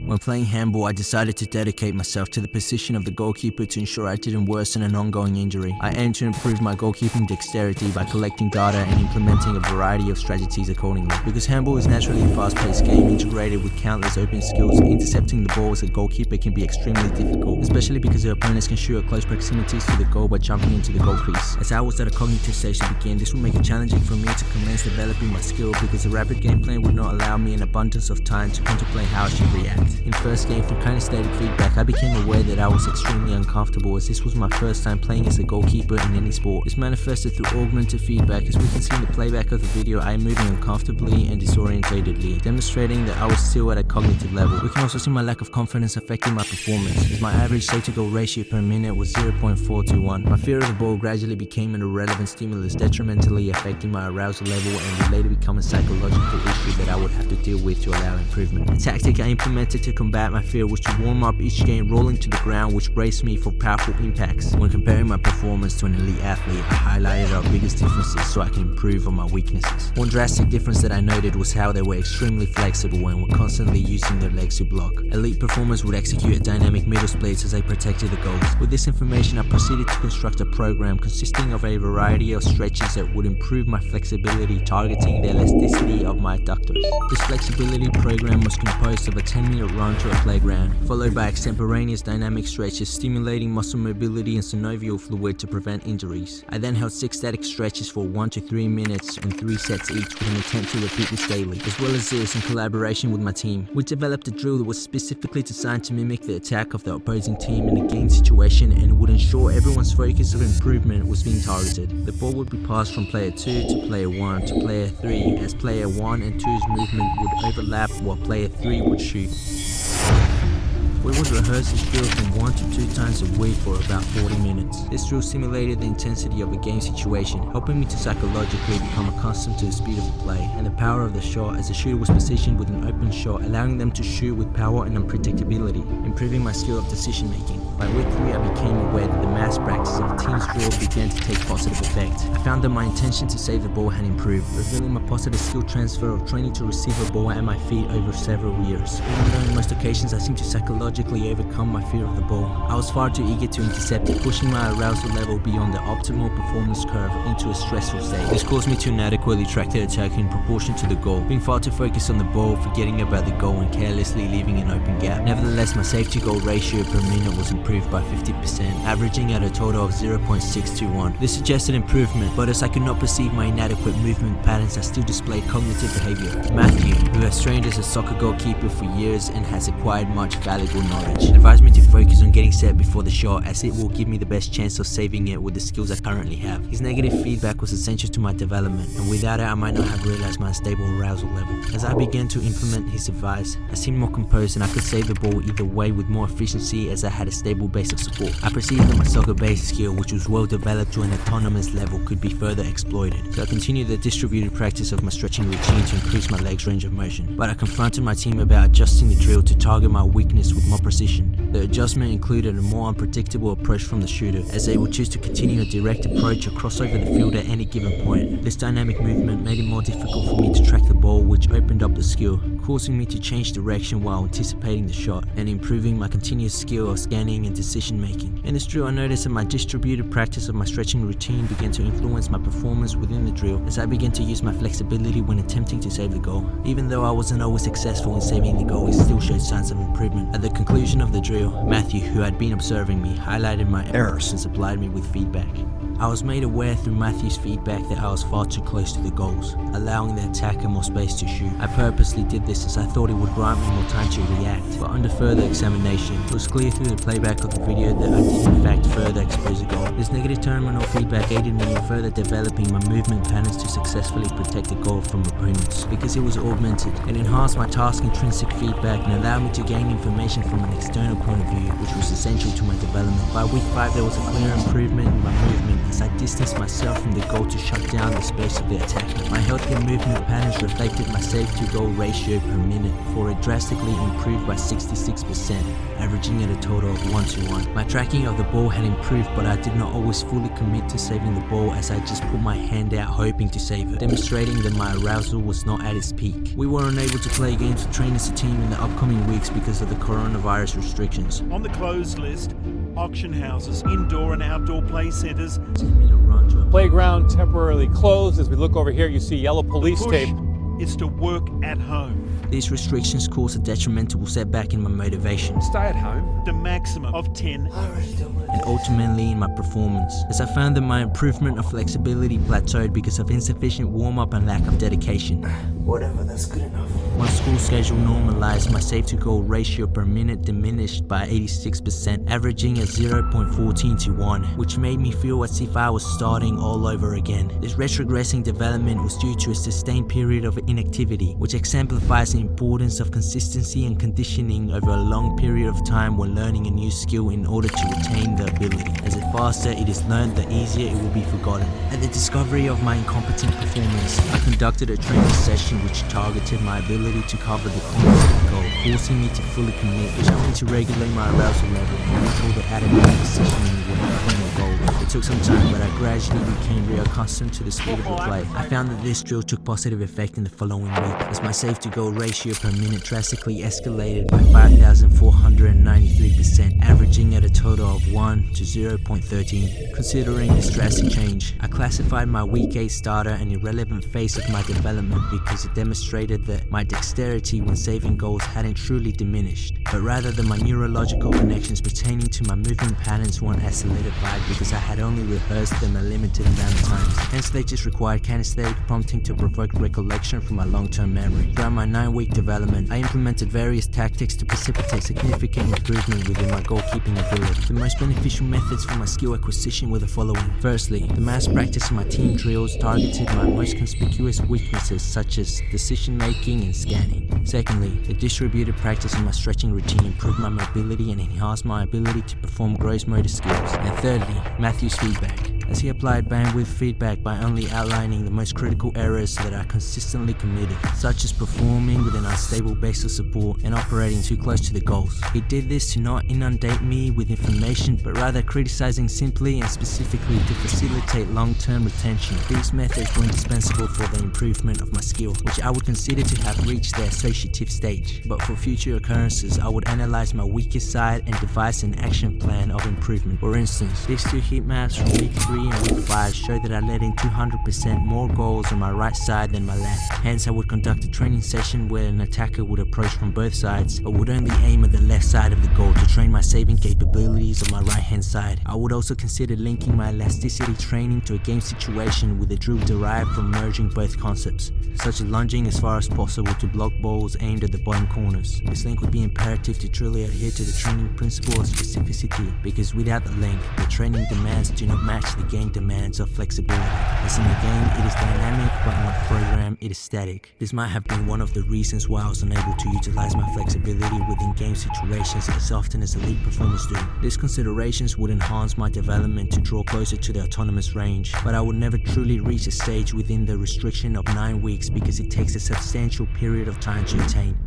When playing handball, I decided to dedicate myself to the position of the goalkeeper to ensure I didn't worsen an ongoing injury. I aimed to improve my goalkeeping dexterity by collecting data and implementing a variety of strategies accordingly. Because handball is naturally a fast-paced game integrated with countless open skills, intercepting the ball as a goalkeeper can be extremely difficult, especially because the opponents can shoot at close proximities to the goal by jumping into the goal crease. As I was at a cognitive stage to begin, this would make it challenging for me to commence developing my skill because the rapid game plan would not allow me an abundance of time to contemplate how I should react. In first game, through kinesthetic feedback, I became aware that I was extremely uncomfortable as this was my first time playing as a goalkeeper in any sport. This manifested through augmented feedback. As we can see in the playback of the video, I am moving uncomfortably and disorientatedly, demonstrating that I was still at a cognitive level. We can also see my lack of confidence affecting my performance, as my average save-to-goal ratio per minute was 0.421. My fear of the ball gradually became an irrelevant stimulus, detrimentally affecting my arousal level and would later become a psychological issue that I would have to deal with to allow improvement. The tactic I implemented to combat my fear was to warm up each game rolling to the ground, which braced me for powerful impacts. When comparing my performance to an elite athlete, I highlighted our biggest differences so I can improve on my weaknesses. One drastic difference that I noted was how they were extremely flexible and were constantly using their legs to block. Elite performers would execute dynamic middle splits as they protected the goals. With this information, I proceeded to construct a program consisting of a variety of stretches that would improve my flexibility, targeting the elasticity of my adductors. This flexibility program was composed of a 10-minute run to a playground, followed by extemporaneous dynamic stretches stimulating muscle mobility and synovial fluid to prevent injuries. I then held 6 static stretches for 1 to 3 minutes and 3 sets each with an attempt to repeat this daily. As well as this, in collaboration with my team, we developed a drill that was specifically designed to mimic the attack of the opposing team in a game situation and would ensure everyone's focus of improvement was being targeted. The ball would be passed from player 2 to player 1 to player 3 as player 1 and 2's movement would overlap while player 3 would shoot. We would rehearse this drill from 1 to 2 times a week for about 40 minutes. This drill simulated the intensity of a game situation, helping me to psychologically become accustomed to the speed of the play and the power of the shot, as the shooter was positioned with an open shot, allowing them to shoot with power and unpredictability, improving my skill of decision making. By week 3, I became aware that the mass practice of a team's drill began to take positive effect. I found that my intention to save the ball had improved, revealing my positive skill transfer of training to receive a ball at my feet over several years. Even though in most occasions I seemed to psychologically overcome my fear of the ball, I was far too eager to intercept it, pushing my arousal level beyond the optimal performance curve into a stressful state. This caused me to inadequately track the attack in proportion to the goal, being far too focused on the ball, forgetting about the goal and carelessly leaving an open gap. Nevertheless, my save-to-goal ratio per minute was improved by 50%, averaging at a total of 0.621. This suggested improvement, but as I could not perceive my inadequate movement patterns, I still displayed cognitive behavior. Matthew, who has trained as a soccer goalkeeper for years and has acquired much valuable knowledge, advised me to focus on getting set before the shot, as it will give me the best chance of saving it with the skills I currently have. His negative feedback was essential to my development, and without it I might not have realized my unstable arousal level. As I began to implement his advice, I seemed more composed and I could save the ball either way with more efficiency as I had a stable base of support. I perceived that my soccer-based skill, which was well developed to an autonomous level, could be further exploited. So I continued the distributed practice of my stretching routine to increase my legs range of motion. But I confronted my team about adjusting the drill to target my weakness with more precision. The adjustment included a more unpredictable approach from the shooter, as they would choose to continue a direct approach or cross over the field at any given point. This dynamic movement made it more difficult for me to track the ball, which opened up the skill, causing me to change direction while anticipating the shot and improving my continuous skill of scanning and decision making. In this drill, I noticed that my distributed practice of my stretching routine began to influence my performance within the drill, as I began to use my flexibility when attempting to save the goal. Even though I wasn't always successful in saving the goal, it still showed signs of improvement. At the conclusion of the drill, Matthew, who had been observing me, highlighted my errors and supplied me with feedback. I was made aware through Matthew's feedback that I was far too close to the goals, allowing the attacker more space to shoot. I purposely did this as I thought it would grant me more time to react, but under further examination, it was clear through the playback of the video that I did in fact further expose the goal. This negative terminal feedback aided me in further developing my movement patterns to successfully protect the goal from opponents. Because it was augmented, it enhanced my task intrinsic feedback and allowed me to gain information from an external point of view, which was essential to my development. By week 5, there was a clear improvement in my movement as I distanced myself from the goal to shut down the space of the attacker. My healthier movement patterns reflected my save-to-goal ratio per minute, for it drastically improved by 66%, averaging at a total of 1-to-1. My tracking of the ball had improved, but I did not always fully commit to saving the ball, as I just put my hand out hoping to save it, demonstrating that my arousal was not at its peak. We were unable to play games or train as a team in the upcoming weeks because of the coronavirus restrictions. On the closed list, auction houses, indoor and outdoor play centres. Playground temporarily closed. As we look over here, you see yellow police tape. It's to work at home. These restrictions caused a detrimental setback in my motivation. Stay at home. The maximum of 10. And ultimately in my performance, as I found that my improvement of flexibility plateaued because of insufficient warm-up and lack of dedication. Whatever, that's good enough. Once school schedule normalized, my save-to-goal ratio per minute diminished by 86%, averaging at 0.14-to-1, which made me feel as if I was starting all over again. This retrogressing development was due to a sustained period of inactivity, which exemplifies the importance of consistency and conditioning over a long period of time when learning a new skill in order to retain the ability. As the faster it is learned, the easier it will be forgotten. At the discovery of my incompetent performance, I conducted a training session which targeted my ability to cover the corners of the goal, forcing me to fully commit, which helped me to regulate my arousal level and control the automatic positioning when playing a goal. It took some time, but I gradually became reaccustomed to the speed of the play. I found that this drill took positive effect in the following week, as my save-to-goal ratio per minute drastically escalated by 5,493%, averaging at a total of 1 to 0.13. Considering this drastic change, I classified my week 8 starter an irrelevant phase of my development because it demonstrated that my dexterity when saving goals hadn't truly diminished, but rather that my neurological connections pertaining to my movement patterns weren't as solidified because I had only rehearsed them a limited amount of times. Hence they just required kinesthetic prompting to provoke recollection from my long-term memory. Throughout my 9-week development, I implemented various tactics to precipitate significant improvement within my goalkeeping ability. The most beneficial methods for my skill acquisition were the following. Firstly, the mass practice of my team drills targeted my most conspicuous weaknesses such as decision making and scanning. Secondly, the distributed practice of my stretching routine improved my mobility and enhanced my ability to perform gross motor skills. And thirdly, Matthew's feedback, as he applied bandwidth feedback by only outlining the most critical errors that I consistently committed, such as performing with an unstable base of support and operating too close to the goals. He did this to not inundate me with information, but rather criticizing simply and specifically to facilitate long-term retention. These methods were indispensable for the improvement of my skill, which I would consider to have reached the associative stage. But for future occurrences, I would analyze my weakest side and devise an action plan of improvement. For instance, these two heat maps from week 3 and week 5 showed that I let in 200% more goals on my right side than my left. Hence, I would conduct a training session where an attacker would approach from both sides, but would only aim at the left side of the goal to train my saving capabilities on my right hand side. I would also consider linking my elasticity training to a game situation with a drill derived from merging both concepts, such as lunging as far as possible to block balls aimed at the bottom corners. This link would be imperative to truly adhere to the training principle of specificity, because without the link, the training demands do not match the game demands of flexibility. As in the game, it is dynamic, but in my program, it is static. This might have been one of the reasons why I was unable to utilize my flexibility within game situations as often as elite performers do. These considerations would enhance my development to draw closer to the autonomous range, but I would never truly reach a stage within the restriction of 9 weeks because it takes a substantial period of time to attain.